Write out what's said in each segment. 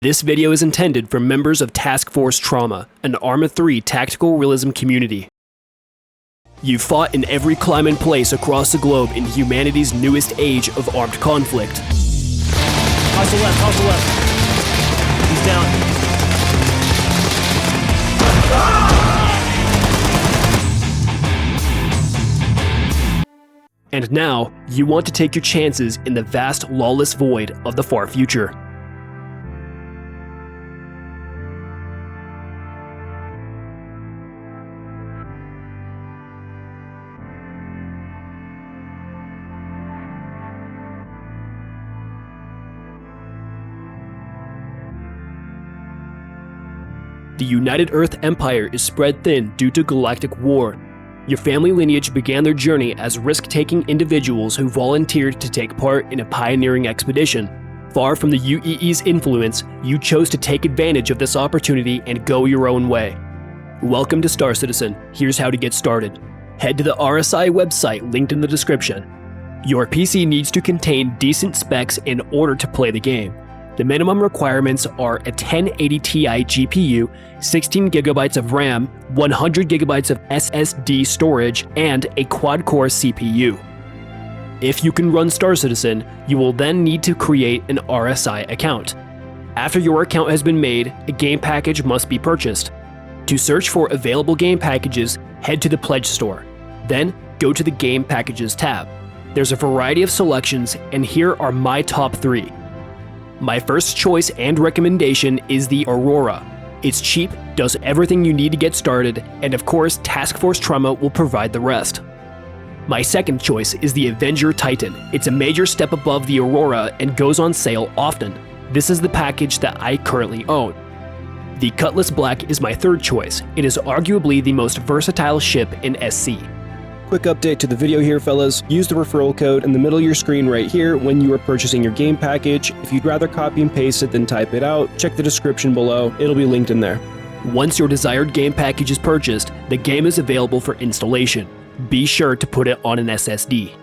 This video is intended for members of Task Force Trauma, an Arma 3 tactical realism community. You've fought in every climb and place across the globe in humanity's newest age of armed conflict. Hostile left. He's down. And now, you want to take your chances in the vast, lawless void of the far future. The United Earth Empire is spread thin due to galactic war. Your family lineage began their journey as risk-taking individuals who volunteered to take part in a pioneering expedition. Far from the UEE's influence, you chose to take advantage of this opportunity and go your own way. Welcome to Star Citizen. Here's how to get started. Head to the RSI website linked in the description. Your PC needs to contain decent specs in order to play the game. The minimum requirements are a 1080 Ti GPU, 16GB of RAM, 100GB of SSD storage, and a quad-core CPU. If you can run Star Citizen, you will then need to create an RSI account. After your account has been made, a game package must be purchased. To search for available game packages, head to the Pledge store. Then, go to the Game Packages tab. There's a variety of selections, and here are my top 3. My first choice and recommendation is the Aurora. It's cheap, does everything you need to get started, and of course Task Force Trauma will provide the rest. My second choice is the Avenger Titan. It's a major step above the Aurora and goes on sale often. This is the package that I currently own. The Cutlass Black is my third choice. It is arguably the most versatile ship in SC. Quick update to the video here, fellas. Use the referral code in the middle of your screen right here when you are purchasing your game package. If you'd rather copy and paste it than type it out, check the description below. It'll be linked in there. Once your desired game package is purchased, the game is available for installation. Be sure to put it on an SSD.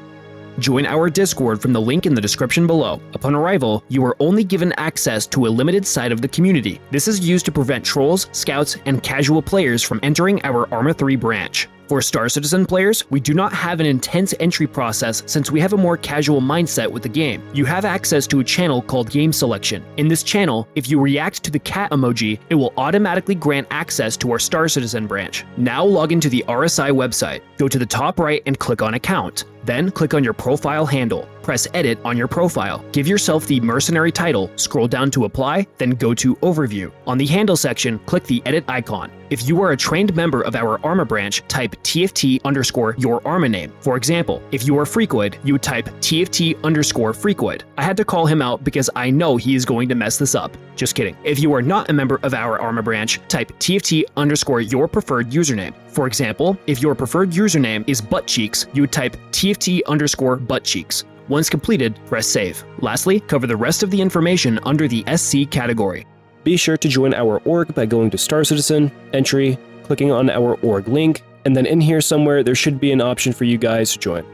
Join our Discord from the link in the description below. Upon arrival, you are only given access to a limited side of the community. This is used to prevent trolls, scouts, and casual players from entering our Arma 3 branch. For Star Citizen players, we do not have an intense entry process since we have a more casual mindset with the game. You have access to a channel called Game Selection. In this channel, if you react to the cat emoji, it will automatically grant access to our Star Citizen branch. Now log into the RSI website. Go to the top right and click on Account. Then click on your profile handle. Press Edit on your profile. Give yourself the mercenary title, scroll down to Apply, then go to Overview. On the handle section, click the Edit icon. If you are a trained member of our Arma branch, type TFT_ your Arma name. For example, if you are Freakoid, you would type TFT_ Freakoid. I had to call him out because I know he is going to mess this up. Just kidding. If you are not a member of our Arma branch, type TFT_ your preferred username. For example, if your preferred username is buttcheeks, you would type TFT_ buttcheeks. Once completed, press Save. Lastly, cover the rest of the information under the SC category. Be sure to join our org by going to Star Citizen, Entry, clicking on our org link, and then in here somewhere there should be an option for you guys to join.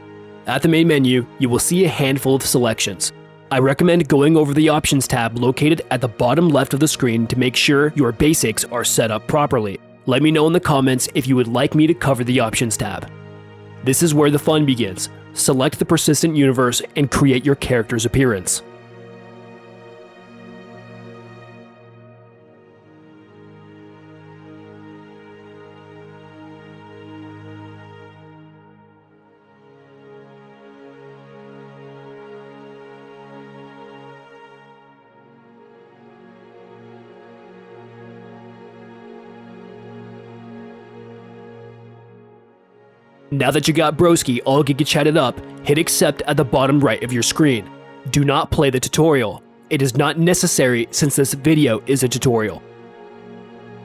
At the main menu, you will see a handful of selections. I recommend going over the Options tab located at the bottom left of the screen to make sure your basics are set up properly. Let me know in the comments if you would like me to cover the Options tab. This is where the fun begins. Select the persistent universe and create your character's appearance. Now that you got broski all giga chatted up, hit accept at the bottom right of your screen. Do not play the tutorial. It is not necessary since this video is a tutorial.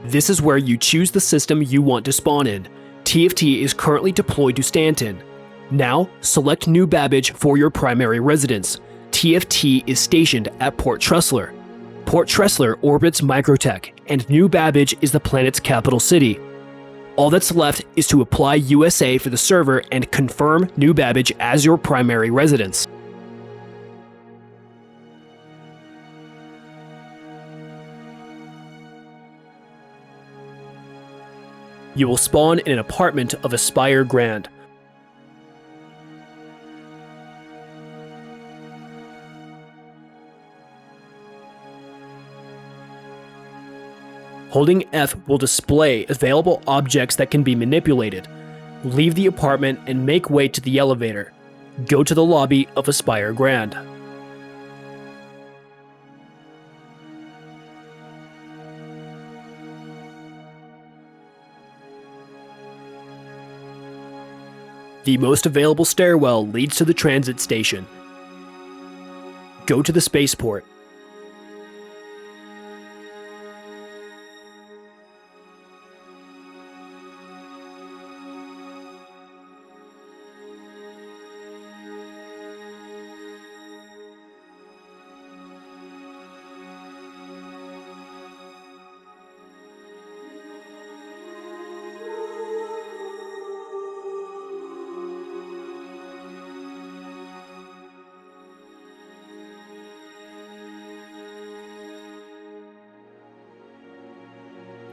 This is where you choose the system you want to spawn in. TFT is currently deployed to Stanton. Now, select New Babbage for your primary residence. TFT is stationed at Port Tressler. Port Tressler orbits Microtech, and New Babbage is the planet's capital city. All that's left is to apply USA for the server and confirm New Babbage as your primary residence. You will spawn in an apartment of Aspire Grand. Holding F will display available objects that can be manipulated. Leave the apartment and make way to the elevator. Go to the lobby of Aspire Grand. The most available stairwell leads to the transit station. Go to the spaceport.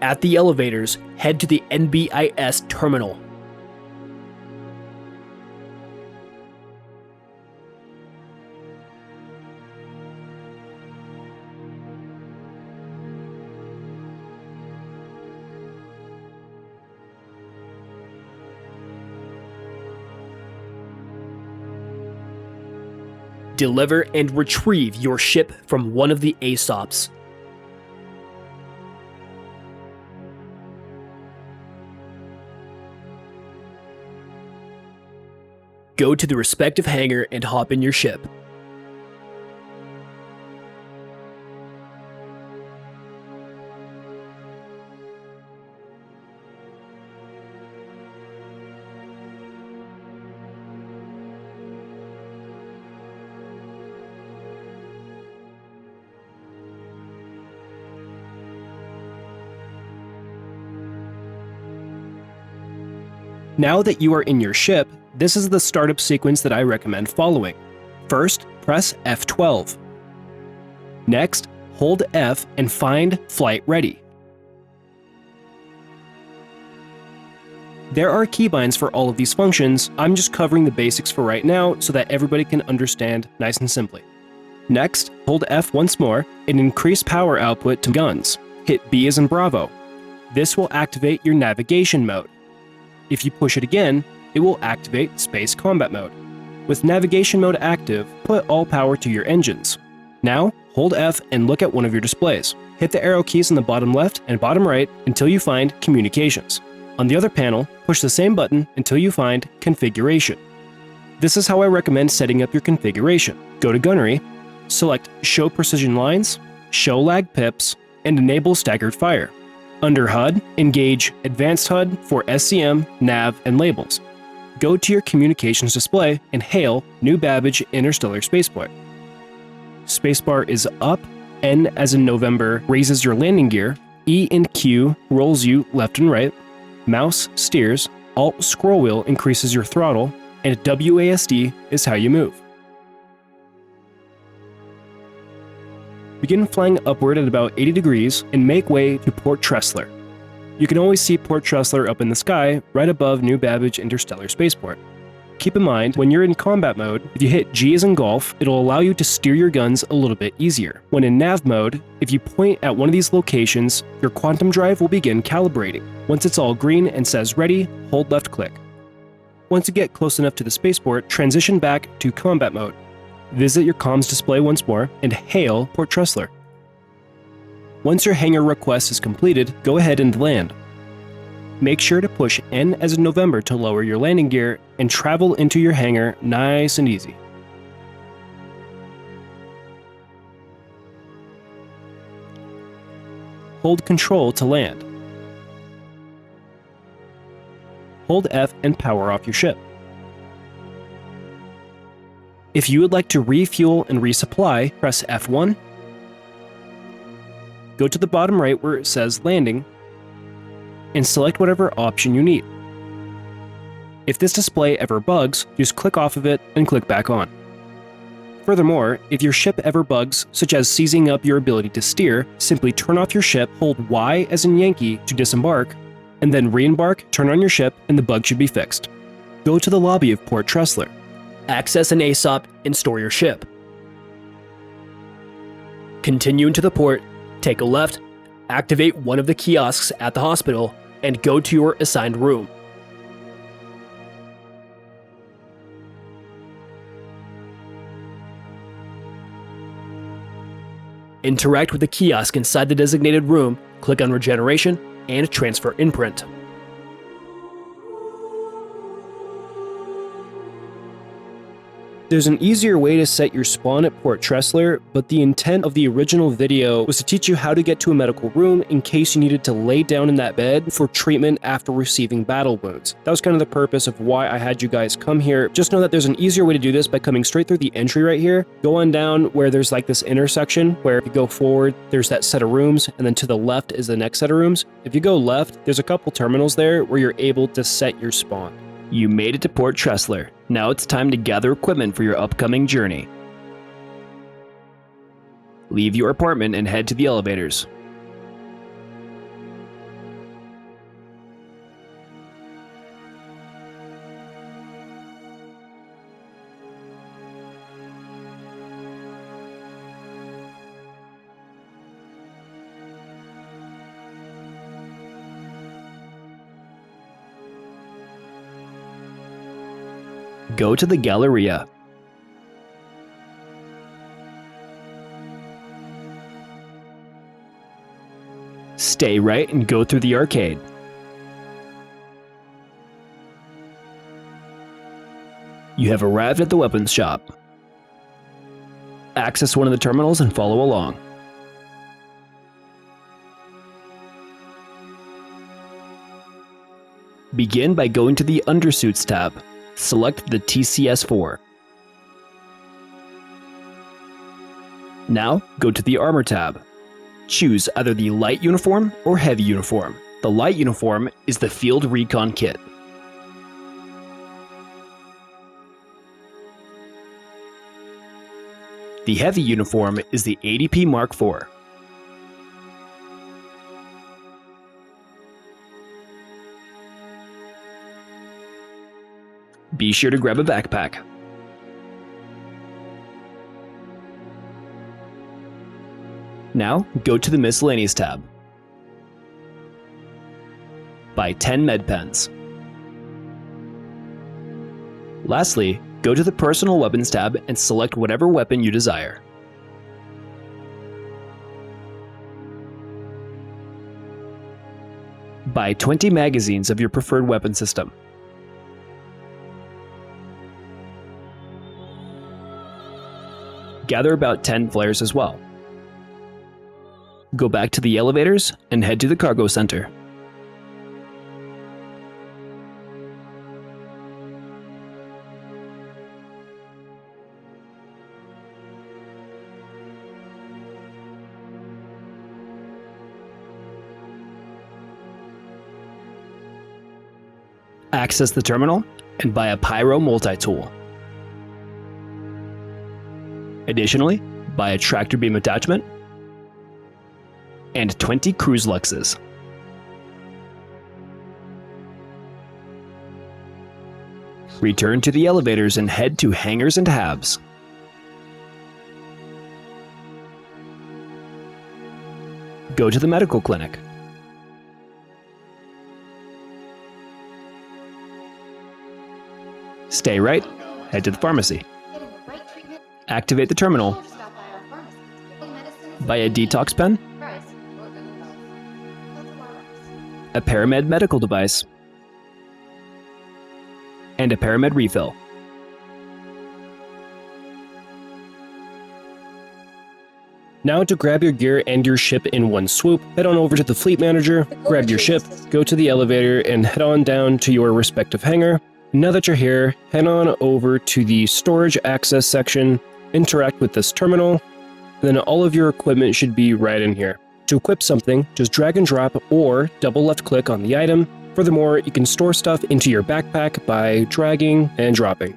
At the elevators, head to the NBIS terminal. Deliver and retrieve your ship from one of the ASOPs. Go to the respective hangar and hop in your ship. Now that you are in your ship, this is the startup sequence that I recommend following. First, press F12. Next, hold F and find Flight Ready. There are keybinds for all of these functions. I'm just covering the basics for right now so that everybody can understand nice and simply. Next, hold F once more and increase power output to guns. Hit B as in Bravo. This will activate your navigation mode. If you push it again, it will activate Space Combat Mode. With navigation mode active, put all power to your engines. Now, hold F and look at one of your displays. Hit the arrow keys in the bottom left and bottom right until you find Communications. On the other panel, push the same button until you find Configuration. This is how I recommend setting up your configuration. Go to Gunnery, select Show Precision Lines, Show Lag Pips, and enable Staggered Fire. Under HUD, engage Advanced HUD for SCM, nav, and labels. Go to your communications display and hail New Babbage Interstellar Spaceport. Spacebar is up, N as in November raises your landing gear, E and Q rolls you left and right, mouse steers, Alt scroll wheel increases your throttle, and WASD is how you move. Begin flying upward at about 80 degrees and make way to Port Tressler. You can always see Port Tressler up in the sky right above New Babbage Interstellar Spaceport. Keep in mind, when you're in combat mode, if you hit G as in golf, it'll allow you to steer your guns a little bit easier. When in nav mode, if you point at one of these locations, your quantum drive will begin calibrating. Once it's all green and says ready, hold left click. Once you get close enough to the spaceport, transition back to combat mode. Visit your comms display once more and hail Port Tressler. Once your hangar request is completed, go ahead and land. Make sure to push N as in November to lower your landing gear and travel into your hangar nice and easy. Hold Control to land. Hold F and power off your ship. If you would like to refuel and resupply, press F1. Go to the bottom right where it says Landing, and select whatever option you need. If this display ever bugs, just click off of it and click back on. Furthermore, if your ship ever bugs, such as seizing up your ability to steer, simply turn off your ship, hold Y as in Yankee to disembark, and then re-embark, turn on your ship, and the bug should be fixed. Go to the lobby of Port Tressler. Access an ASOP and store your ship. Continue into the port, take a left, activate one of the kiosks at the hospital, and go to your assigned room. Interact with the kiosk inside the designated room, click on Regeneration, and transfer imprint. There's an easier way to set your spawn at Port Tressler, but the intent of the original video was to teach you how to get to a medical room in case you needed to lay down in that bed for treatment after receiving battle wounds. That was kind of the purpose of why I had you guys come here. Just know that there's an easier way to do this by coming straight through the entry right here. Go on down where there's like this intersection where if you go forward, there's that set of rooms, and then to the left is the next set of rooms. If you go left, there's a couple terminals there where you're able to set your spawn. You made it to Port Tressler. Now it's time to gather equipment for your upcoming journey. Leave your apartment and head to the elevators. Go to the Galleria. Stay right and go through the arcade. You have arrived at the weapons shop. Access one of the terminals and follow along. Begin by going to the Undersuits tab. Select the TCS-4. Now, go to the Armor tab. Choose either the Light Uniform or Heavy Uniform. The Light Uniform is the Field Recon Kit. The Heavy Uniform is the ADP Mark IV. Be sure to grab a backpack. Now, go to the Miscellaneous tab. Buy 10 med pens. Lastly, go to the Personal Weapons tab and select whatever weapon you desire. Buy 20 magazines of your preferred weapon system. Gather about 10 flares as well. Go back to the elevators and head to the cargo center. Access the terminal and buy a Pyro multi-tool. Additionally, buy a tractor beam attachment and 20 cruise luxes. Return to the elevators and head to hangars and halves. Go to the medical clinic. Stay right, head to the pharmacy. Activate the terminal. Buy a detox pen, a Paramed medical device, and a Paramed refill. Now to grab your gear and your ship in one swoop, head on over to the Fleet Manager, grab your ship, go to the elevator, and head on down to your respective hangar. Now that you're here, head on over to the Storage Access section, interact with this terminal, then all of your equipment should be right in here. To equip something, just drag and drop or double left click on the item. Furthermore, you can store stuff into your backpack by dragging and dropping.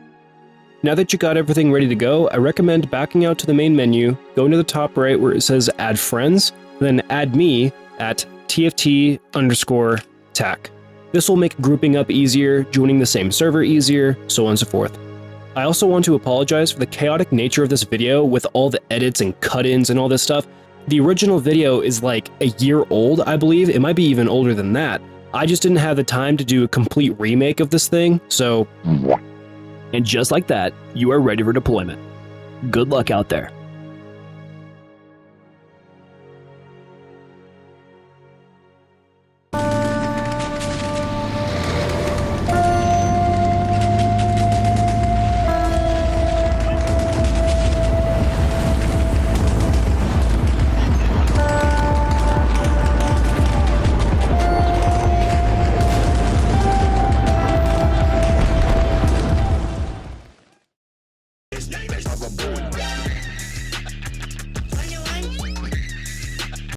Now that you got everything ready to go, I recommend backing out to the main menu, going to the top right where it says Add Friends, then add me at TFT_TAC. This will make grouping up easier, joining the same server easier, so on and so forth. I also want to apologize for the chaotic nature of this video with all the edits and cut-ins and all this stuff. The original video is like a year old, I believe. It might be even older than that. I just didn't have the time to do a complete remake of this thing, so... And just like that, you are ready for deployment. Good luck out there.